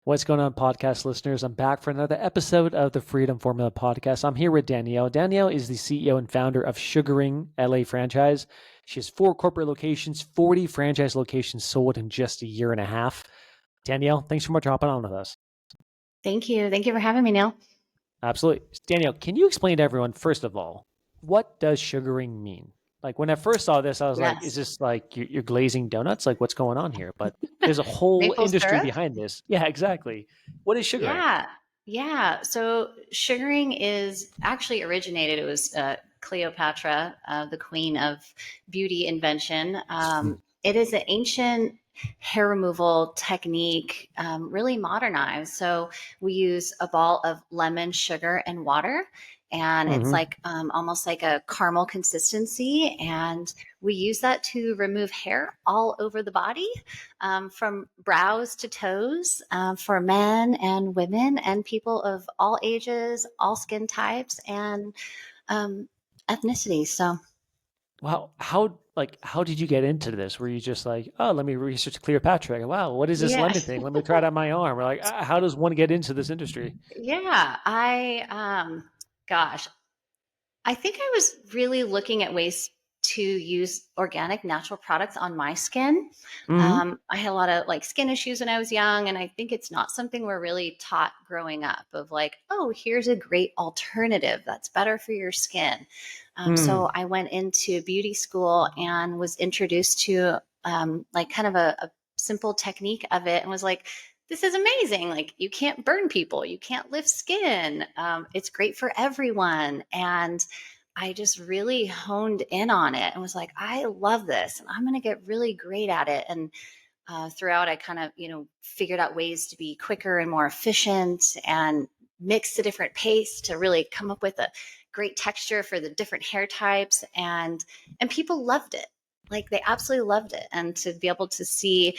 What's going on, podcast listeners? I'm back for another episode of the Freedom Formula podcast. I'm here with Danielle. Danielle is the CEO and founder of SugaringLA franchise. She has 4 corporate locations, 40 franchise locations sold in just a year and a half. Danielle, thanks so much for hopping on with us. Thank you. Thank you for having me, Neel. Absolutely. Danielle, can you explain to everyone, first of all, what does sugaring mean? Like when I first saw this, I was like, is Yes. this like you're glazing donuts? Like what's going on here? But there's a whole Maple industry syrup? behind this. Yeah, exactly. What is sugaring? Yeah. Yeah. So sugaring is actually originated. It was Cleopatra, the queen of beauty invention. It is an ancient hair removal technique, really modernized. So we use a ball of lemon, sugar, and water. And it's Hmm. like almost like a caramel consistency. And we use that to remove hair all over the body, from brows to toes, for men and women and people of all ages, all skin types, and um, ethnicities. So, Wow. How did you get into this? Were you just like, oh, let me research Cleopatra? Wow, what is this yeah, lemon thing? Let me try it on my arm. Or like, how does one get into this industry? yeah. Gosh, I think I was really looking at ways to use organic natural products on my skin. Hmm. I had a lot of like skin issues when I was young, and I think it's not something we're really taught growing up of like, oh, here's a great alternative that's better for your skin. Hmm. So I went into beauty school and was introduced to like kind of a simple technique of it and was like, this is amazing. Like, you can't burn people, you can't lift skin. It's great for everyone. And I just really honed in on it and was like, I love this and I'm going to get really great at it. And throughout, I kind of, figured out ways to be quicker and more efficient and mix the different pastes to really come up with a great texture for the different hair types. And people loved it. Like, they absolutely loved it. And to be able to see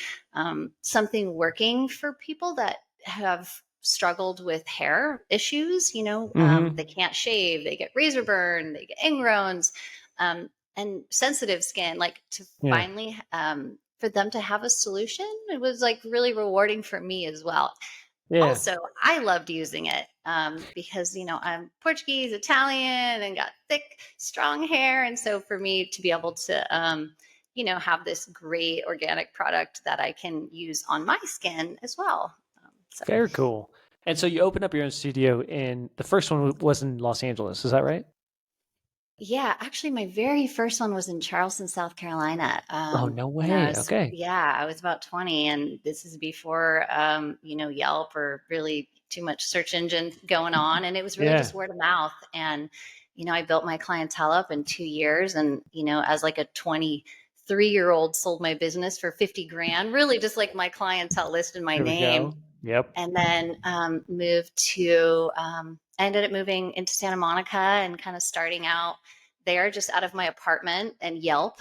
something working for people that have struggled with hair issues, they Hmm. can't shave, they get razor burn, they get ingrowns, and sensitive skin, like to Yeah. finally for them to have a solution, it was like really rewarding for me as well. Yeah. Also, I loved using it because I'm Portuguese, Italian, and got thick, strong hair, and so for me to be able to have this great organic product that I can use on my skin as well. So Very cool. And so you opened up your own studio in the first one was in Los Angeles. Is that right? yeah, actually, my very first one was in Charleston, South Carolina. Oh, no When I way. was, Okay. yeah, I was about 20, and this is before, Yelp or really too much search engine going on. And it was really Yeah. just word of mouth. And, I built my clientele up in 2 years. And, as like a 23-year-old, sold my business for 50 grand, really just like my clientele list in my There we name, go. Yep. and then moved to I ended up moving into Santa Monica and kind of starting out there just out of my apartment and Yelp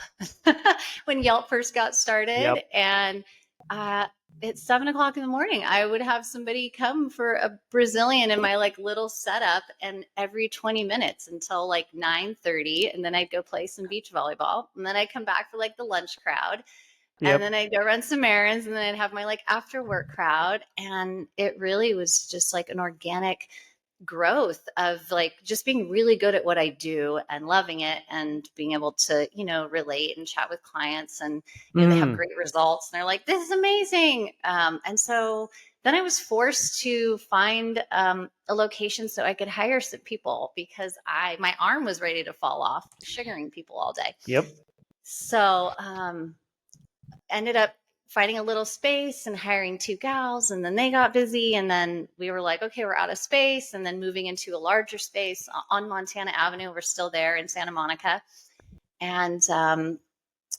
when Yelp first got started. Yep. And uh, at 7 o'clock in the morning, I would have somebody come for a Brazilian in my like little setup, and every 20 minutes until like 9:30, and then I'd go play some beach volleyball, and then I'd come back for like the lunch crowd, and then Yep. I'd go run some errands, and then I'd have my like after work crowd. And it really was just like an organic growth of like just being really good at what I do and loving it and being able to, relate and chat with clients. And, they have Mm. great results and they're like, this is amazing. And so then I was forced to find a location so I could hire some people because my arm was ready to fall off sugaring people all day. Yep. So ended up finding a little space and hiring two gals, and then they got busy, and then we were like, okay, we're out of space, and then moving into a larger space on Montana Avenue. We're still there in Santa Monica. And um,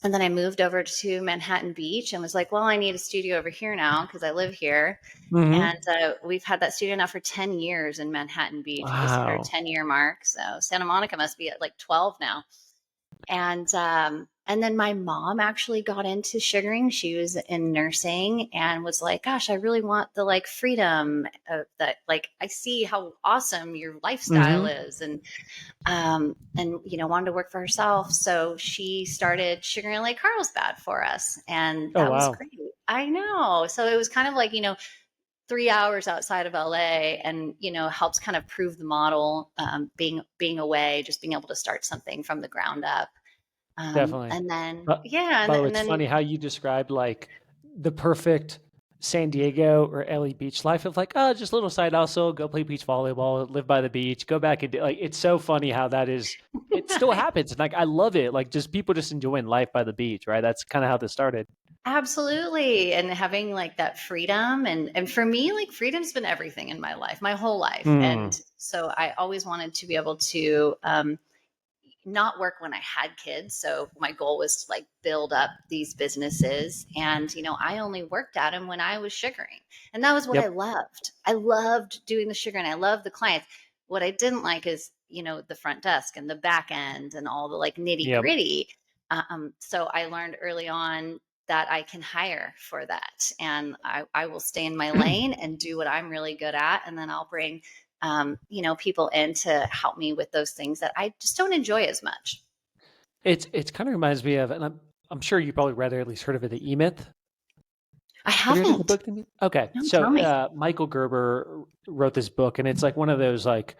and then I moved over to Manhattan Beach and was like, well, I need a studio over here now because I live here. And Hmm. we've had that studio now for 10 years in Manhattan Beach. We just hit our Wow. 10-year mark. So Santa Monica must be at like 12 now. And then my mom actually got into sugaring. She was in nursing and was like, gosh, I really want the like freedom of that. Like, I see how awesome your lifestyle Hmm. is. And wanted to work for herself. So she started Sugaring LA Carlsbad for us. And Oh, that was wow. great. I know. So it was kind of like, 3 hours outside of LA, and helps kind of prove the model, being away, just being able to start something from the ground up. Definitely. And then But yeah, by the way, and it's then funny how you described like the perfect San Diego or LA beach life of like, oh, just a little side hustle, go play beach volleyball, live by the beach, go back and do, like, it's so funny how that is. It still happens. And like, I love it. Like, just people just enjoying life by the beach, right? That's kind of how this started. absolutely, and having like that freedom, and for me, like freedom's been everything in my life, my whole life, and Hmm. so I always wanted to be able to not work when I had kids. So my goal was to like build up these businesses. And, I only worked at them when I was sugaring. And that was what I Yep. loved. I loved doing the sugaring. I loved the clients. What I didn't like is, the front desk and the back end and all the like nitty Yep. gritty. So I learned early on that I can hire for that. And I will stay in my lane and do what I'm really good at. And then I'll bring people in to help me with those things that I just don't enjoy as much. It's kind of reminds me of, and I'm sure you probably read or at least heard of it, the E Myth. I Have you heard of the haven't. book? The E-Myth? Okay, No, so tell me. Michael Gerber wrote this book, and it's like one of those like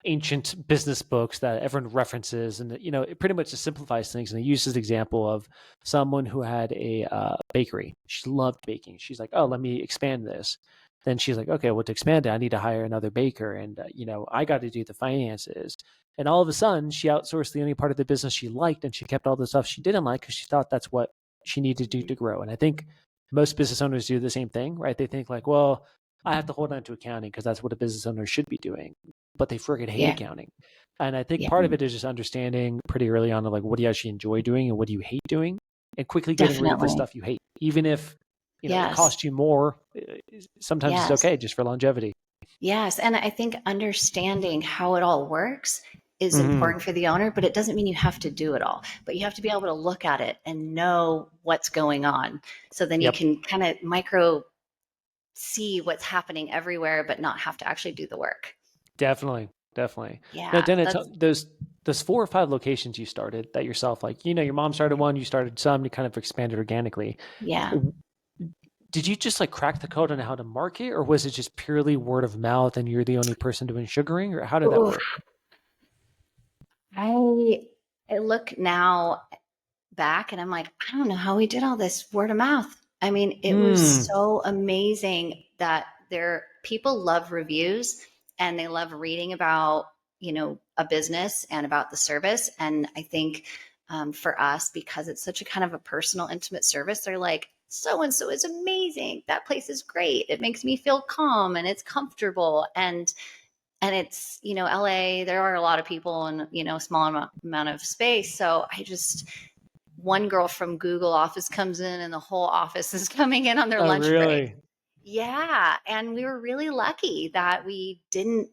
ancient business books that everyone references, and it pretty much just simplifies things. And it uses the example of someone who had a bakery. She loved baking. She's like, oh, let me expand this. Then she's like, okay, well, to expand it, I need to hire another baker, and I got to do the finances. And all of a sudden, she outsourced the only part of the business she liked, and she kept all the stuff she didn't like because she thought that's what she needed to do to grow. And I think most business owners do the same thing, right? They think like, well, I have to hold on to accounting because that's what a business owner should be doing, but they freaking hate Yeah. accounting. And I think Yeah. part of it is just understanding pretty early on of like, what do you actually enjoy doing and what do you hate doing, and quickly getting rid of the Definitely. stuff you hate, even if it Yes. costs you more. Sometimes it's Yes. okay just for longevity. Yes. And I think understanding how it all works is Hmm. important for the owner, but it doesn't mean you have to do it all. But you have to be able to look at it and know what's going on. So then you Yep. can kind of micro see what's happening everywhere, but not have to actually do the work. Definitely. Definitely. Now, Yeah. then it's That's, those 4 or 5 locations you started that yourself, like, your mom started one, you started some, you kind of expanded organically. yeah. Did you just like crack the code on how to market, or was it just purely word of mouth and you're the only person doing sugaring, or how did that Ooh, work? I, I look now back and I'm like, I don't know how we did all this word of mouth. I mean, it was Hmm. so amazing that people love reviews and they love reading about, a business and about the service. And I think for us, because it's such a kind of a personal, intimate service, they're like, so and so is amazing. That place is great. It makes me feel calm and it's comfortable. And it's, LA, there are a lot of people in, a small amount of space. So I just, one girl from Google office comes in and the whole office is coming in on their Oh, lunch break. really? Yeah. And we were really lucky that we didn't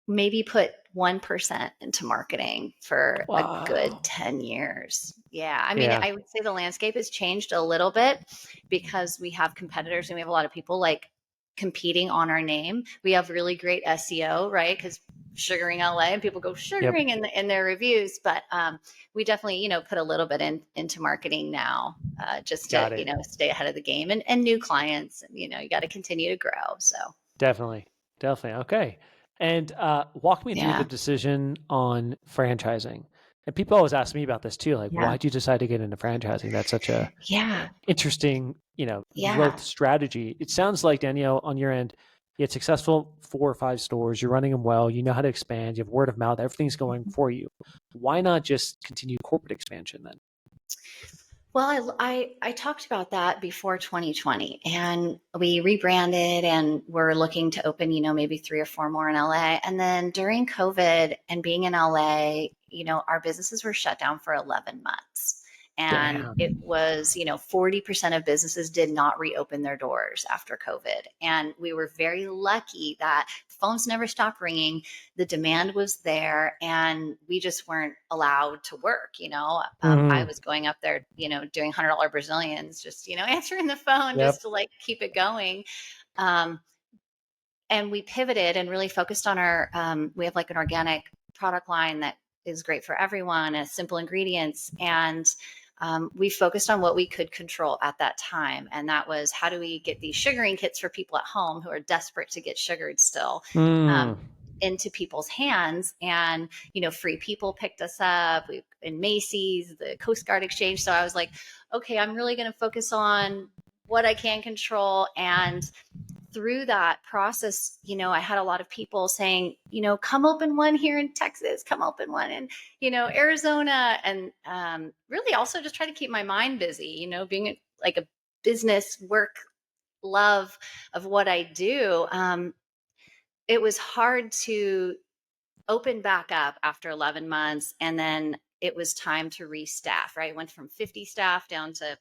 maybe put 1% into marketing for a good Wow. 10 years. Yeah. I mean, Yeah. I would say the landscape has changed a little bit because we have competitors and we have a lot of people like competing on our name. We have really great SEO, right? Because sugaring LA and people go Yep. sugaring in their reviews, but we definitely, put a little bit into marketing now, just to, Got it. stay ahead of the game, and new clients, and, you got to continue to grow. So Definitely. Definitely. Okay. And walk me through the yeah, decision on franchising. And people always ask me about this too. Like, yeah, why'd you decide to get into franchising? That's such a yeah, interesting, growth yeah. strategy. It sounds like, Danielle, on your end, you had successful 4 or 5 stores. You're running them well. You know how to expand. You have word of mouth. Everything's going for you. Why not just continue corporate expansion then? Well, I talked about that before 2020, and we rebranded and we're looking to open, maybe 3 or 4 more in LA. And then during COVID and being in LA, our businesses were shut down for 11 months. And it Damn. was, 40% of businesses did not reopen their doors after COVID. And we were very lucky that the phones never stopped ringing. The demand was there and we just weren't allowed to work. I Hmm. was going up there, doing $100 Brazilians, just, answering the phone Yep. just to like keep it going. Um, and we pivoted and really focused on we have like an organic product line that is great for everyone and simple ingredients. And we focused on what we could control at that time. And that was, how do we get these sugaring kits for people at home who are desperate to get sugared still, Mm. into people's hands? And, Free People picked us up, in Macy's, the Coast Guard Exchange. So I was like, okay, I'm really going to focus on what I can control. And through that process, I had a lot of people saying, come open one here in Texas, come open one in, Arizona. And really also just try to keep my mind busy, being like a business work love of what I do. It was hard to open back up after 11 months. And then it was time to restaff, right? Went from 50 staff down to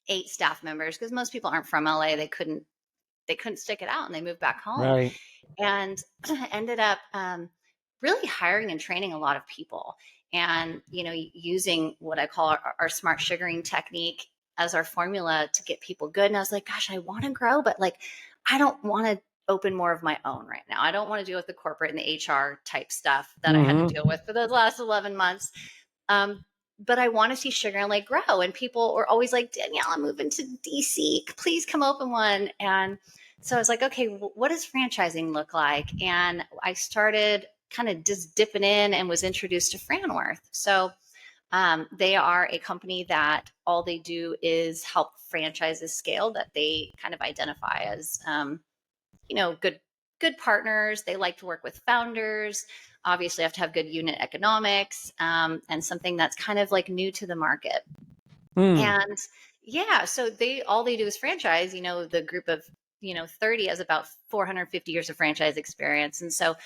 8 staff members, because most people aren't from LA. They couldn't stick it out, and they moved back home, Right. and ended up really hiring and training a lot of people, and using what I call our smart sugaring technique as our formula to get people good. And I was like, gosh, I want to grow, but like, I don't want to open more of my own right now. I don't want to deal with the corporate and the HR type stuff that I had to deal Mm-hmm. with for the last 11 months. um, but I want to see SugaringLA grow. And people were always like, Danielle, I'm moving to DC. Please come open one. And so I was like, okay, what does franchising look like? And I started kind of just dipping in and was introduced to Franworth. So they are a company that all they do is help franchises scale that they kind of identify as, good partners. They like to work with founders. Obviously, have to have good unit economics, and something that's kind of like new to the market. Mm. And yeah, so they do is franchise. The group of 30 has about 450 years of franchise experience, and so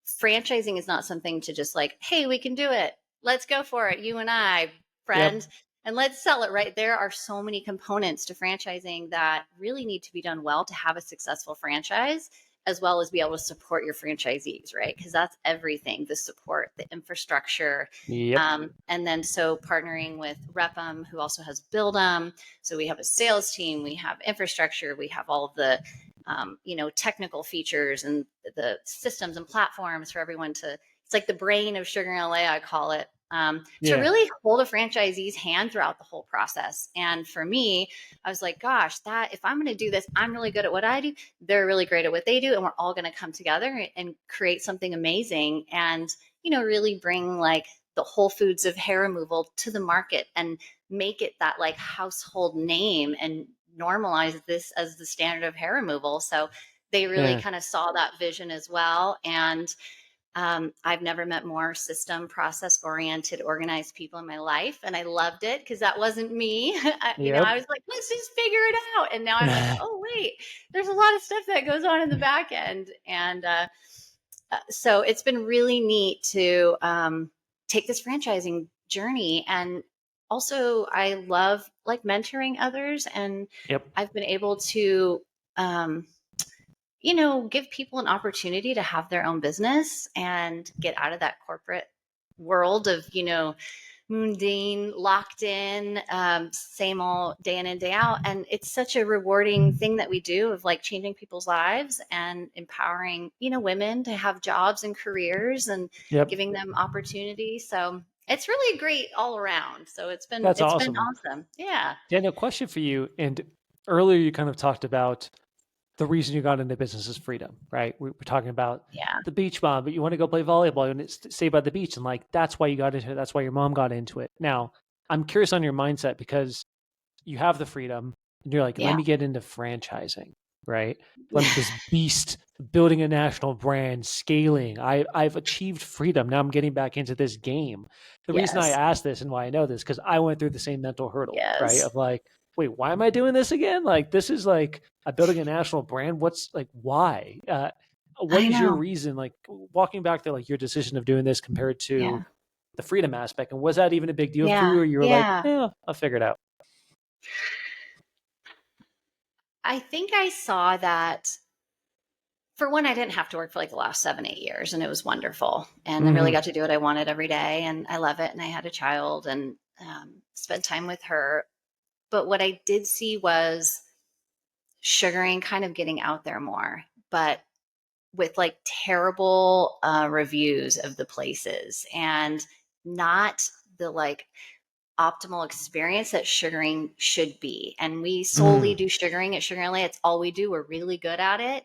franchising is not something to just like, hey, we can do it. Let's go for it, you and I, Yep. friend, and let's sell it, right? There are so many components to franchising that really need to be done well to have a successful franchise, as well as be able to support your franchisees, right? Because that's everything, the support, the infrastructure. Yep. And then so partnering with Repum, who also has Buildum. So we have a sales team, we have infrastructure, we have all of the technical features and the systems and platforms for everyone to, it's like the brain of SugaringLA, I call it, to Yeah. really hold a franchisee's hand throughout the whole process. And for me, I was like, gosh, that if I'm going to do this, I'm really good at what I do. They're really great at what they do. And we're all going to come together and create something amazing, and, really bring like the Whole Foods of hair removal to the market and make it that like household name and normalize this as the standard of hair removal. So they really Yeah. kind of saw that vision as well. And I've never met more system, process oriented, organized people in my life. And I loved it because that wasn't me. I Yep. was like, let's just figure it out. And now I'm like, oh, wait, there's a lot of stuff that goes on in the back end. And so it's been really neat to take this franchising journey. And also, I love like mentoring others. And Yep. I've been able to, um, give people an opportunity to have their own business and get out of that corporate world of, mundane, locked in, same old day in and day out. And it's such a rewarding thing that we do, of like changing people's lives and empowering, women to have jobs and careers and Yep. giving them opportunities. So it's really great all around. So it's been That's it's been awesome. awesome. Yeah. Daniel, question for you. And earlier you kind of talked about the reason you got into business is freedom, right? We're talking about Yeah. the beach mom, but you want to go play volleyball and stay by the beach. And like, that's why you got into it. That's why your mom got into it. Now, I'm curious on your mindset because you have the freedom and you're like, let Yeah. me get into franchising, right? Let me, this beast, building a national brand, scaling. I've achieved freedom. Now I'm getting back into this game. The reason I Yes. ask this and why I know this, because I went through the same mental hurdle, right? Yes. Of like, wait, why am I doing this again? Like, this is like, I'm building a national brand. What's like, why? What I is your know. reason? Like walking back to like your decision of doing this compared to Yeah. the freedom aspect. And was that even a big deal for Yeah. you? Or you were like, Yeah. yeah, I'll figure it out. I think I saw that, for one, I didn't have to work for like the last 7, 8 years, and it was wonderful. And I really Mm-hmm. got to do what I wanted every day, and I love it. And I had a child and spent time with her. But what I did see was sugaring kind of getting out there more, but with like terrible reviews of the places, and not the like optimal experience that sugaring should be. And we solely Mm. do sugaring at SugaringLA. It's all we do. We're really good at it.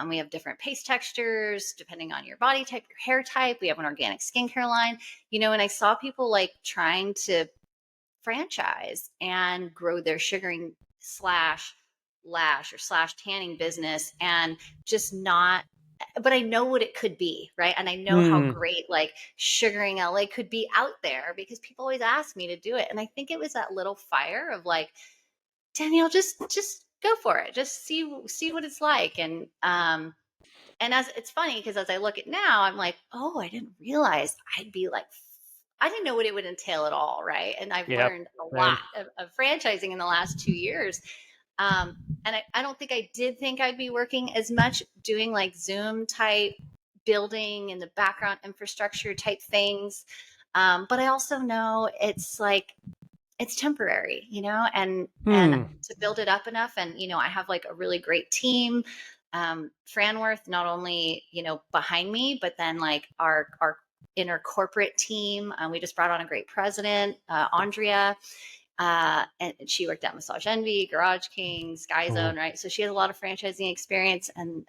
We have different paste textures depending on your body type, your hair type. We have an organic skincare line, and I saw people like trying to franchise and grow their sugaring slash lash or slash tanning business and just not, but I know what it could be, right? And I know how Mm. great like SugaringLA could be out there because people always ask me to do it. And I think it was that little fire of like, Danielle, just go for it. Just see what it's like. And as it's funny because as I look at now, I'm like, oh, I didn't realize I'd be like, I didn't know what it would entail at all, right? And I've Yep. learned a lot Same. of franchising in the last 2 years. And I don't think I did think I'd be working as much doing like Zoom type building and the background infrastructure type things. But I also know it's like it's temporary, and Hmm. to build it up enough. And, I have like a really great team. Franworth, not only, behind me, but then like our inner corporate team. We just brought on a great president, Andrea. And she worked at Massage Envy, Garage King, Sky Cool. Zone, right? So she has a lot of franchising experience. And,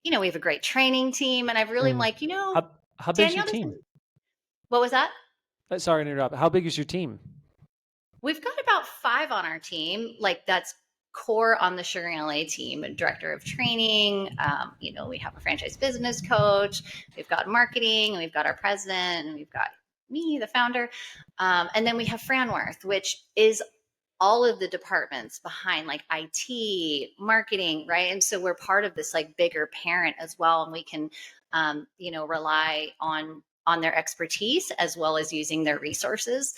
we have a great training team. And I've really Mm. like, How big's your Danielle team? doesn't, what was that? Sorry to interrupt. How big is your team? We've got about 5 on our team. Like that's core on the SugaringLA team, a director of training. We have a franchise business coach. We've got marketing, and we've got our president, and we've got me, the founder. And then we have Franworth, which is all of the departments behind like IT, marketing, right? And so we're part of this like bigger parent as well, and we can, rely on their expertise as well as using their resources.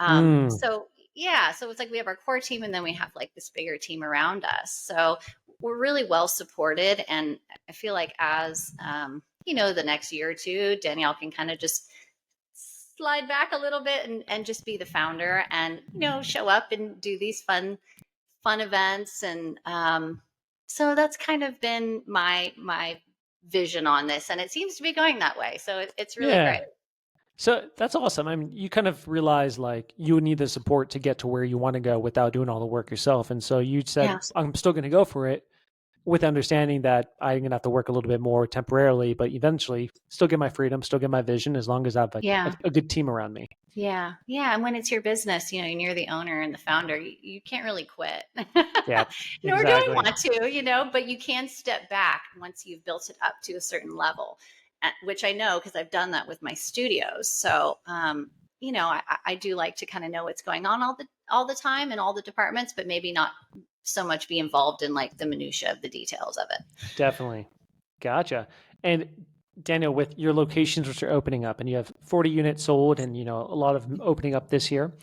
Mm. So yeah, so it's like we have our core team, and then we have like this bigger team around us. So we're really well supported, and I feel like as the next year or two, Danielle can kind of just slide back a little bit and just be the founder and show up and do these fun events. And so that's kind of been my vision on this, and it seems to be going that way, so it's really great. Yeah. So that's awesome. I mean, you kind of realize like you would need the support to get to where you want to go without doing all the work yourself. And so you said, Yeah, I'm still going to go for it with understanding that I'm going to have to work a little bit more temporarily, but eventually still get my freedom, still get my vision as long as I have yeah, a good team around me. yeah. And when it's your business, and you're the owner and the founder, you can't really quit. Yeah, Nor do I exactly. want to, but you can step back once you've built it up to a certain level, which I know because I've done that with my studios. So, I do like to kind of know what's going on all the time in all the departments, but maybe not so much be involved in like the minutia of the details of it. Definitely. Gotcha. And Daniel, with your locations which are opening up and you have 40 units sold and a lot of them opening up this year,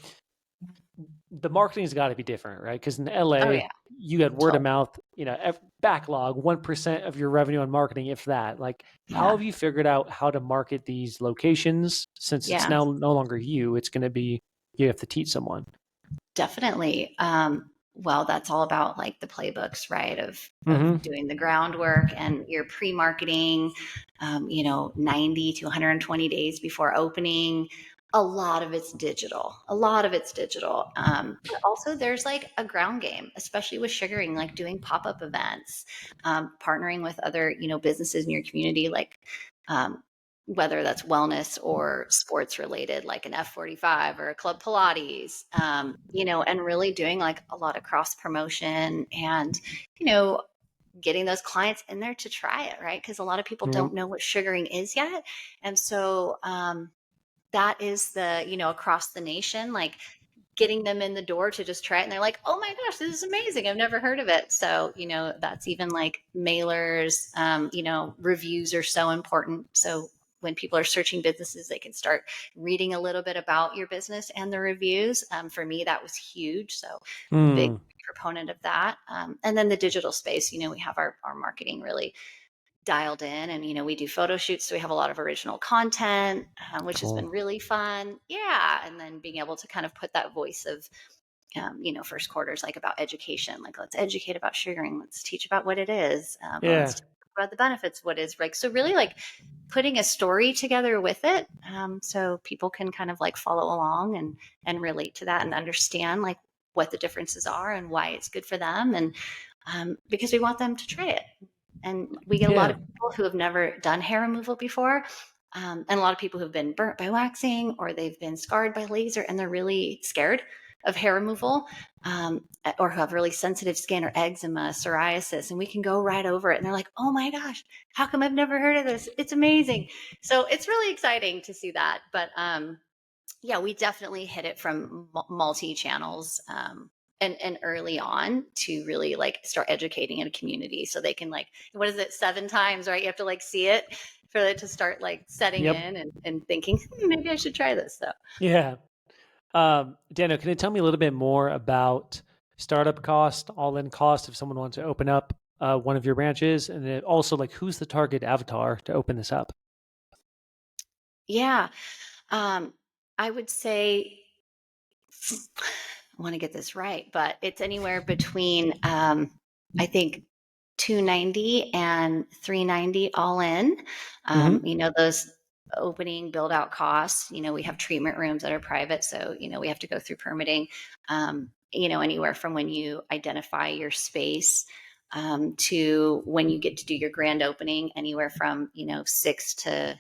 the marketing's got to be different, right? Because in Oh LA, yeah, you get word of totally. mouth, backlog, 1% of your revenue on marketing, if that. Like, how Yeah, have you figured out how to market these locations since it's yeah. now no longer you? It's going to be you have to teach someone. Definitely. Well, that's all about like the playbooks, right? Of Hmm. doing the groundwork and your pre-marketing, 90 to 120 days before opening. A lot of it's digital. A lot of it's digital. But also there's like a ground game, especially with sugaring, like doing pop-up events, partnering with other, businesses in your community, like um, whether that's wellness or sports related, like an F45 or a Club Pilates, and really doing like a lot of cross promotion and, you know, getting those clients in there to try it, right? Because a lot of people don't know what sugaring is yet. And so that is across the nation, like getting them in the door to just try it. And they're like, oh my gosh, this is amazing. I've never heard of it. So, that's even like mailers, reviews are so important. So when people are searching businesses, they can start reading a little bit about your business and the reviews. For me, that was huge. So big Mm. proponent of that. And then the digital space, we have our marketing really dialed in, and we do photo shoots, so we have a lot of original content, which has been Cool. really fun. Yeah, and then being able to kind of put that voice of first quarters like about education, like let's educate about sugaring, let's teach about what it is, let's Yeah. about the benefits, what is like, so really like putting a story together with it, so people can kind of like follow along and relate to that and understand like what the differences are and why it's good for them, and because we want them to try it. And we get a lot Yeah. of people who have never done hair removal before, and a lot of people who've been burnt by waxing or they've been scarred by laser and they're really scared of hair removal, or who have really sensitive skin or eczema, psoriasis, and we can go right over it. And they're like, oh my gosh, how come I've never heard of this? It's amazing. So it's really exciting to see that. But yeah, we definitely hit it from multi channels. And early on to really like start educating in a community so they can like, what is it, 7 times, right? You have to like see it for it to start like setting Yep. in and thinking, maybe I should try this. So Yeah. Daniel, can you tell me a little bit more about startup cost, all-in cost if someone wants to open up one of your branches, and then also like who's the target avatar to open this up? yeah, I would say, I want to get this right, but it's anywhere between I think 290 and 390 all in. Mm-hmm. Those opening build out costs, we have treatment rooms that are private, so we have to go through permitting, anywhere from when you identify your space, to when you get to do your grand opening, anywhere from 6 to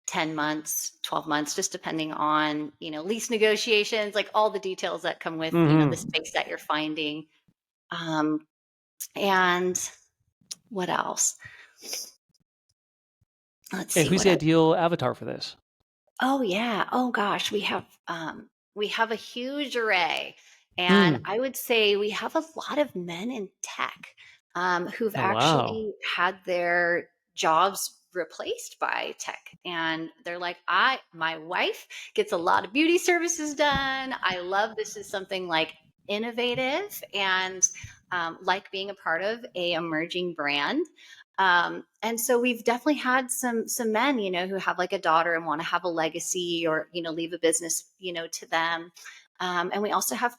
10 months, 12 months, just depending on, lease negotiations, like all the details that come with, the Mm-hmm. space that you're finding. Um, and what else? Let's And see who's what the else. ideal avatar for this? Oh yeah. Oh gosh, we have a huge array. And Mm. I would say we have a lot of men in tech, who've Oh wow. actually had their jobs replaced by tech. And they're like, my wife gets a lot of beauty services done. I love this is something like innovative and like being a part of a emerging brand. And so we've definitely had some men, who have like a daughter and want to have a legacy or leave a business, to them. And we also have,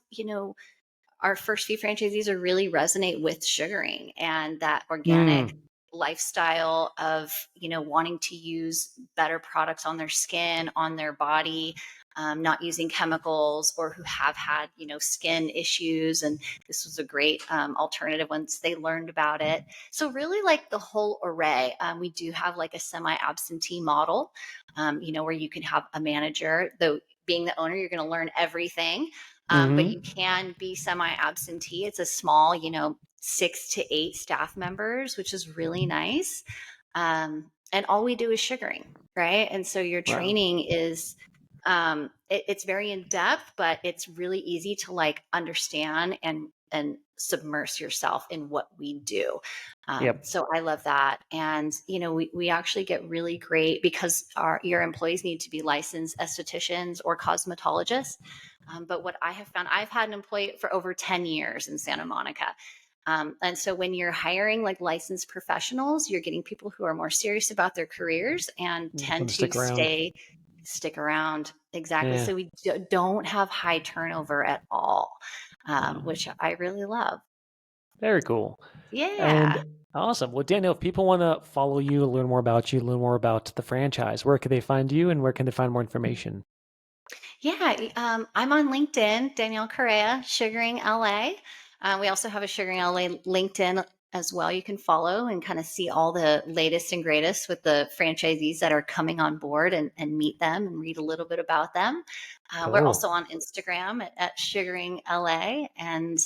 our first few franchisees are really resonate with sugaring and that organic Mm. lifestyle of wanting to use better products on their skin, on their body, not using chemicals, or who have had skin issues, and this was a great alternative once they learned about it. So really like the whole array. We do have like a semi absentee model, where you can have a manager, though being the owner you're going to learn everything, but you Mm-hmm. can be semi absentee. It's a small, 6 to 8 staff members, which is really nice. And all we do is sugaring, right? And so your Wow. training is, it's very in depth, but it's really easy to like understand and submerge yourself in what we do. Yep. So I love that. And, we actually get really great because your employees need to be licensed estheticians or cosmetologists. But what I have found, I've had an employee for over 10 years in Santa Monica. And so when you're hiring like licensed professionals, you're getting people who are more serious about their careers and Want tend to to stick around? stick around. Exactly. Yeah. So we don't have high turnover at all, Wow. which I really love. Very cool. And Yeah. awesome. Well, Daniel, if people want to follow you, learn more about you, learn more about the franchise, where can they find you and where can they find more information? Yeah, I'm on LinkedIn, Danielle Correa, Sugaring LA. We also have a Sugaring LA LinkedIn as well. You can follow and kind of see all the latest and greatest with the franchisees that are coming on board, and meet them and read a little bit about them. We're also Cool. on Instagram at Sugaring LA. And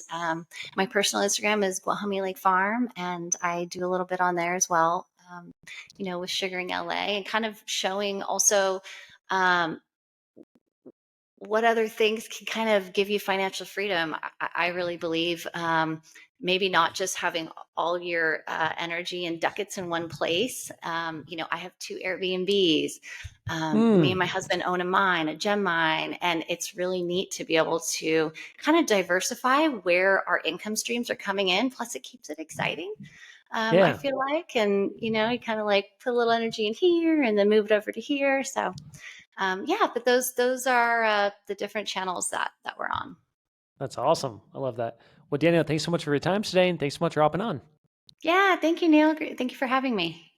my personal Instagram is Guajami Lake Farm. And I do a little bit on there as well, with Sugaring LA, and kind of showing also. Um, what other things can kind of give you financial freedom? I really believe, maybe not just having all your energy and ducats in one place. I have 2 Airbnbs. Me and my Mm. husband own a mine, a gem mine, and it's really neat to be able to kind of diversify where our income streams are coming in. Plus, it keeps it exciting. I Yeah, feel like, and you kind of like put a little energy in here and then move it over to here. So yeah, but those are the different channels that we're on. that's awesome. I love that. Well, Daniel, thanks so much for your time today and thanks so much for hopping on. Yeah, thank you, Neil. Thank you for having me.